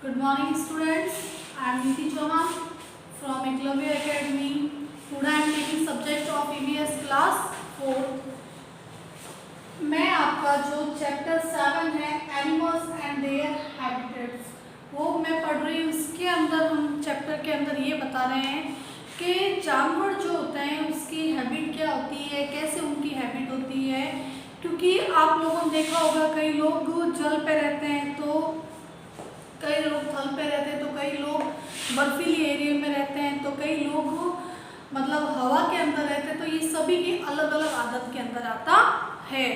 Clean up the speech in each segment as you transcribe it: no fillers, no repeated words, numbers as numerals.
Good morning, students. I am Niti Chauhan from Eklavya Academy. Today I am taking subject of EVS class 4. मैं आपका जो chapter 7 है animals and there habitats वो मैं पढ़ रही हूँ। उसके अंदर हम चैप्टर के अंदर ये बता रहे हैं कि जानवर जो होते हैं उसकी हैबिट क्या होती है, कैसे उनकी हैबिट होती है। क्योंकि आप लोगों ने देखा होगा कई लोग जल पे रहते हैं, तो कई लोग थल पे रहते हैं, तो कई लोग बर्फीली एरिया में रहते हैं, तो कई लोग मतलब हवा के अंदर रहते हैं। तो ये सभी की अलग अलग आदत के अंदर आता है।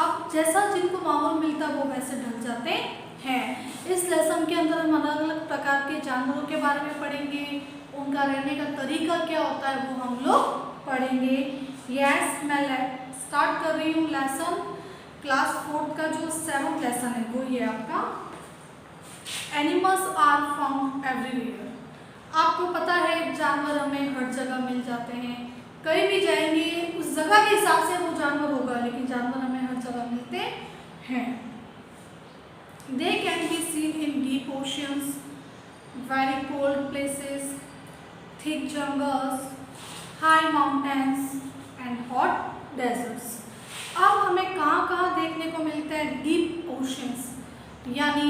अब जैसा जिनको माहौल मिलता है वो वैसे ढल जाते हैं। इस लेसन के अंदर हम अलग अलग प्रकार के जानवरों के बारे में पढ़ेंगे, उनका रहने का तरीका क्या होता है वो हम लोग पढ़ेंगे। यस, मैं स्टार्ट कर रही हूँ लेसन। क्लास 4 का जो 7th लेसन है वो ये आपका एनिमल्स आर फाउंड एवरीवेयर। आपको पता है जानवर हमें हर जगह मिल जाते हैं, कहीं भी जाएंगे उस जगह के हिसाब से वो जानवर होगा, लेकिन जानवर हमें हर जगह मिलते हैं। They can be seen in deep oceans, very cold places, thick jungles, high mountains and hot deserts. अब हमें कहाँ कहाँ देखने को मिलता है? डीप ओशियंस, यानी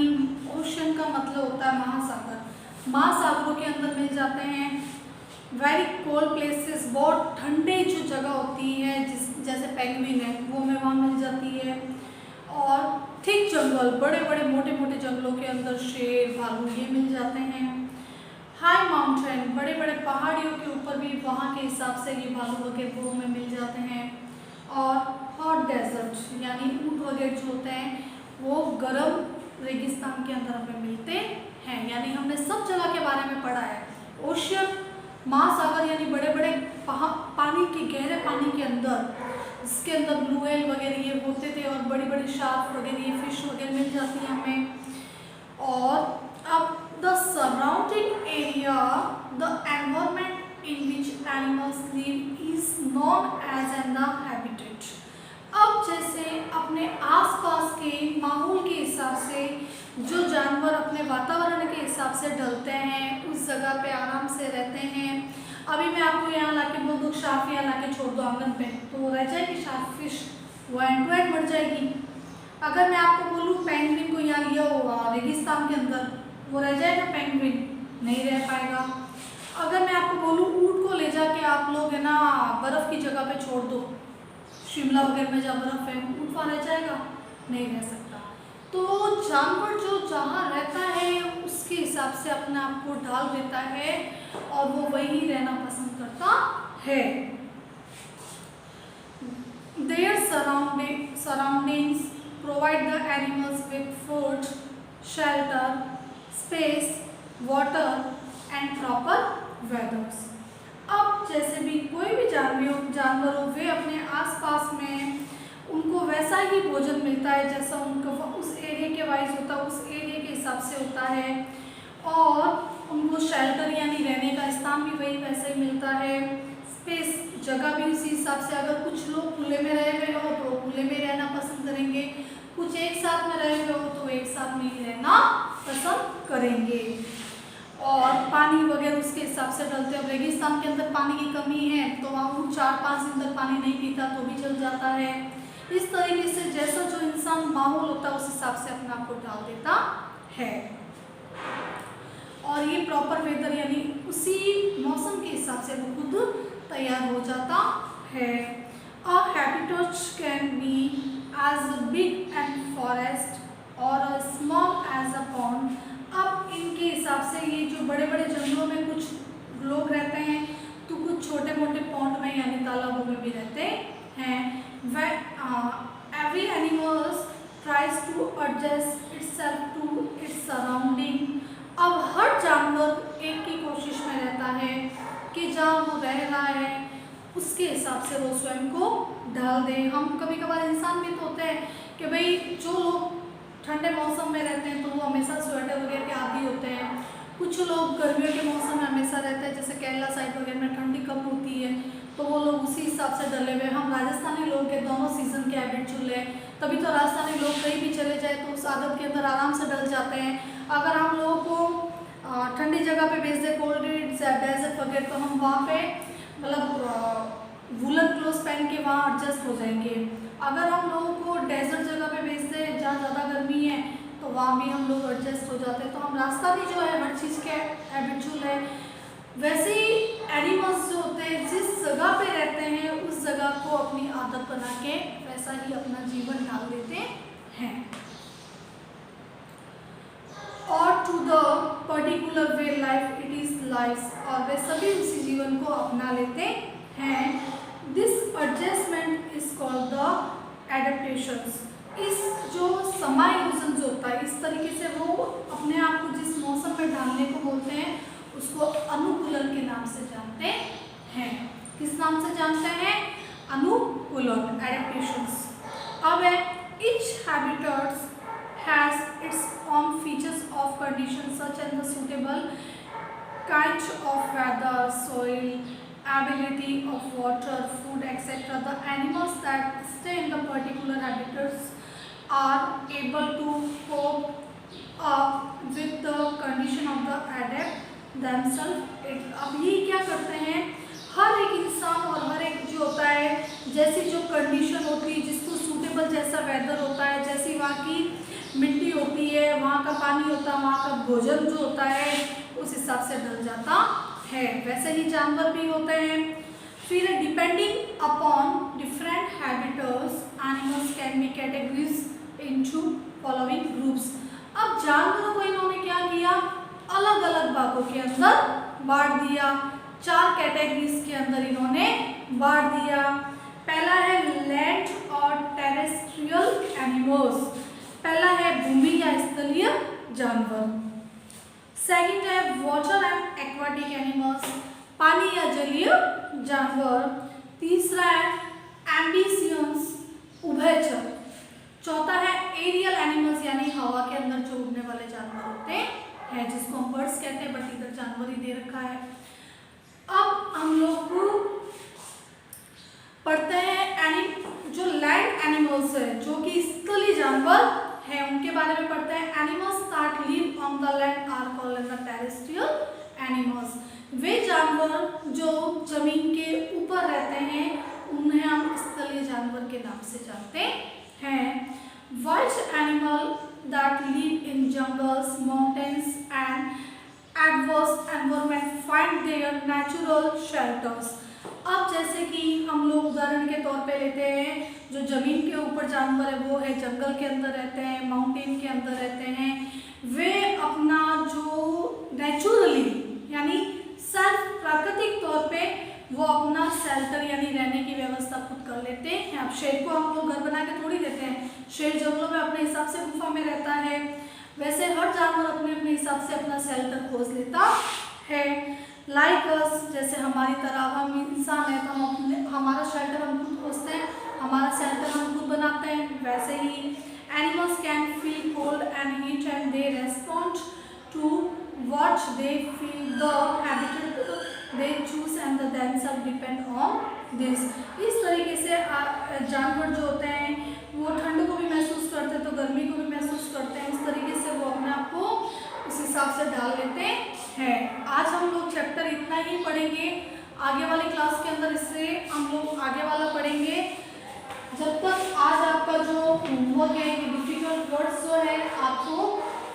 ओशन का मतलब होता है महासागर। महासागरों के अंदर मिल जाते हैं। वेरी कोल्ड प्लेसेस, बहुत ठंडे जो जगह होती है जैसे पेंगुइन है वो हमें वहाँ मिल जाती है। और थिक जंगल, बड़े बड़े मोटे मोटे जंगलों के अंदर शेर, भालू ये मिल जाते हैं। हाई माउंटेन, बड़े बड़े पहाड़ियों के ऊपर भी वहाँ के हिसाब से ये भालू वगैरह वो हमें मिल जाते हैं। और हॉट डेजर्ट यानी ऊँट वगैरह जो होते हैं वो गर्म रेगिस्तान के अंदर हमें मिलते हैं। यानी हमने सब जगह के बारे में पढ़ा है। ओशियन, महासागर यानी बड़े बड़े पानी के, गहरे पानी के अंदर, जिसके अंदर ब्लू व्हेल वगैरह ये होते थे, और बड़ी बड़ी शार्क वगैरह ये फिश वगैरह मिल जाती है हमें। और अब the surrounding area, the environment in which animals live is known as an the habitat. अब जैसे अपने आसपास के माहौल के हिसाब से जो जानवर अपने वातावरण के हिसाब से ढलते हैं, उस जगह पे आराम से रहते हैं। अभी मैं आपको यहाँ लाके बोल दूँ शार्क यहाँ लाके छोड़ दो आंगन पे, तो वो रह जाएगी शार्क फिश, वो एंड टू एंड मर जाएगी। अगर मैं आपको बोलूँ पेंगुइन को यहाँ लिया होगा रेगिस्तान के अंदर, वो रह जाएगा पेंगुइन? नहीं रह पाएगा। अगर मैं आपको बोलूँ ऊँट को ले जाके आप लोग है ना बर्फ़ की जगह पे छोड़ दो, शिमला वगैरह में जहाँ बर्फ है, ऊँट वहाँ रह जाएगा? नहीं रह सकता। तो जानवर जो जहाँ रहता है उसके हिसाब से अपने आप को ढाल देता है और वो वही रहना पसंद करता है। Their surroundings provide the animals with food, shelter, space, water and proper weathers. अब जैसे भी कोई भी जानवर हो, वे अपने आसपास में उनको वैसा ही भोजन मिलता है जैसा उनको उस एरिया के वाइज होता है, उस एरिया के हिसाब से होता है। और उनको शेल्टर यानी रहने का स्थान भी वही वैसा ही मिलता है। स्पेस, जगह भी उसी हिसाब से। अगर कुछ लोग खुले में रहे हुए हो तो खुले में रहना पसंद करेंगे, कुछ एक साथ में रहे हुए हो तो एक साथ में ही रहना पसंद करेंगे। और पानी वगैरह उसके हिसाब से डलते हैं। अब रेगिस्तान के अंदर पानी की कमी है तो वहाँ 4-5 दिन तक पानी नहीं पीता तो भी चल जाता है। इस तरीके से जैसा जो इंसान माहौल होता है उस हिसाब से अपने आप को डाल देता है। और ये प्रॉपर वेदर यानी उसी मौसम के हिसाब से वो खुद तैयार हो जाता है। A habitat can be as big and forest और a small as a pond. अब इनके हिसाब से ये जो बड़े बड़े जंगलों में कुछ लोग रहते हैं तो कुछ छोटे मोटे पॉन्ड में यानी तालाबों में भी रहते हैं। Every animals tries to adjust itself to its surrounding. अब हर जानवर एक ही कोशिश में रहता है कि जहाँ वो रह रहा है उसके हिसाब से वो स्वयं को ढाल दे। हम कभी कभार इंसान भी तो होते हैं कि भाई जो लोग ठंडे मौसम में रहते हैं तो वो हमेशा स्वेटर वगैरह के आदी होते हैं। कुछ लोग गर्मियों के मौसम में हमेशा रहते हैं, जैसे केरला साइड वगैरह में ठंडी कम होती है तो वो लोग उसी हिसाब से डले हुए। हम राजस्थानी लोग के दोनों सीजन के हैबिट चुले, तभी तो राजस्थानी लोग कहीं भी चले जाए तो उस आदत के अंदर आराम से डल जाते हैं। अगर हम लोगों को ठंडी जगह पे भेज दे, कोल्ड ड्रिंक्स या डेजर्ट वगैरह, तो हम वहाँ पे मतलब वूलन क्लोथ पहन के वहाँ एडजस्ट हो जाएंगे। अगर हम लोगों को डेजर्ट जगह पे भेज दे जहाँ ज़्यादा गर्मी है तो वहाँ भी हम लोग एडजस्ट हो जाते हैं। तो हम राजस्थानी जो है हर चीज़ के हैबिचुअल है। वैसे ही एनिमल्स जो होते हैं जिस जगह पे रहते हैं उस जगह को अपनी आदत बना के वैसा ही अपना जीवन ढाल देते हैं और to the particular way life it is life, और वे सभी उसी जीवन को अपना लेते हैं। This adjustment is called the adaptations. इस जो समायोजन जो होता है, इस तरीके से वो अपने आप को जिस मौसम में ढालने को बोलते हैं उसको अनुकूलन के नाम से जानते हैं। किस नाम से जानते हैं? अनुकूलन, एडेप्टेशंस। अब है each habitat has its own features of conditions such as the suitable kind of weather, soil, availability of water, food, etc. The animals that stay in the particular habitats are able to cope up with the condition of the adapt themselves। अब ये क्या करते हैं, हर एक इंसान और हर एक जो होता है जैसी जो कंडीशन होती है, जिसको सूटेबल जैसा वेदर होता है, जैसी वहाँ की मिट्टी होती है, वहाँ का पानी होता है, वहाँ का भोजन जो होता है उस हिसाब से ढल जाता है। वैसे ही जानवर भी होते हैं। फिर depending upon different habitats animals can be categories into following groups. अब जानवरों को इन्होंने क्या किया, अलग अलग भागों के अंदर बांट दिया, 4 कैटेगरीज के अंदर इन्होंने बांट दिया। पहला है लैंड और टेरेस्ट्रियल एनिमल्स, पहला है भूमि या स्थलीय जानवर। सेकंड है वाटर एंड एक्वाटिक एनिमल्स, पानी या जलीय जानवर। तीसरा है एम्बिशियंस, उभयचर। चौथा है एरियल एनिमल्स, यानी हवा के अंदर जो उड़ने वाले जानवर होते हैं, जिसको हम बर्ड्स कहते हैं, बट इधर जानवर ही दे रखा है। अब हम लोग पढ़ते हैं जो लैंड एनिमल्स है, जो कि स्थलीय जानवर है, उनके बारे में पढ़ते हैं। Animals that live on the land are called the terrestrial animals. वे जानवर जो जमीन के ऊपर रहते हैं उन्हें हम स्थलीय जानवर के नाम से जानते हैं। Wild animal that live in jungles, mountains and adverse environment find there natural shelters. अब जैसे कि हम लोग उदाहरण के तौर पे लेते हैं, जो ज़मीन के ऊपर जानवर है वो है जंगल के अंदर रहते हैं, माउंटेन के अंदर रहते हैं। वे अपना जो नेचुरली यानी सेल्फ प्राकृतिक तौर पे वो अपना शेल्टर यानी रहने की व्यवस्था खुद कर लेते हैं। अब शेर को हम लोग घर बना के थोड़ी देते हैं, शेर जंगलों में अपने हिसाब से गुफा में रहता है। वैसे हर जानवर अपने अपने हिसाब से अपना शेल्टर खोज लेता है। लाइक अस, जैसे हमारी तरह हम इंसान है तो हम अपने हमारा शेल्टर हम खुद खोजते हैं, हमारा शेल्टर हम खुद बनाते हैं। वैसे ही animals can feel cold and heat and they respond to what they feel the habitat they choose and themself depend on this. इस तरीके से जानवर जो होते हैं वो ठंड को भी महसूस करते हैं तो गर्मी को भी महसूस करते हैं। इस तरीके से वो अपने आप को उस हिसाब से डाल लेते हैं। आज हम लोग चैप्टर इतना ही पढ़ेंगे, आगे वाली क्लास के अंदर इससे हम लोग आगे वाला पढ़ेंगे। जब तक आज आपका जो होमवर्क है कि डिफिकल्ट वर्ड्स जो है आपको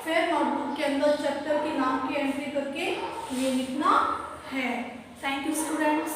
फिर नोटबुक के अंदर चैप्टर के नाम की एंट्री करके ये लिखना है। Thank you students.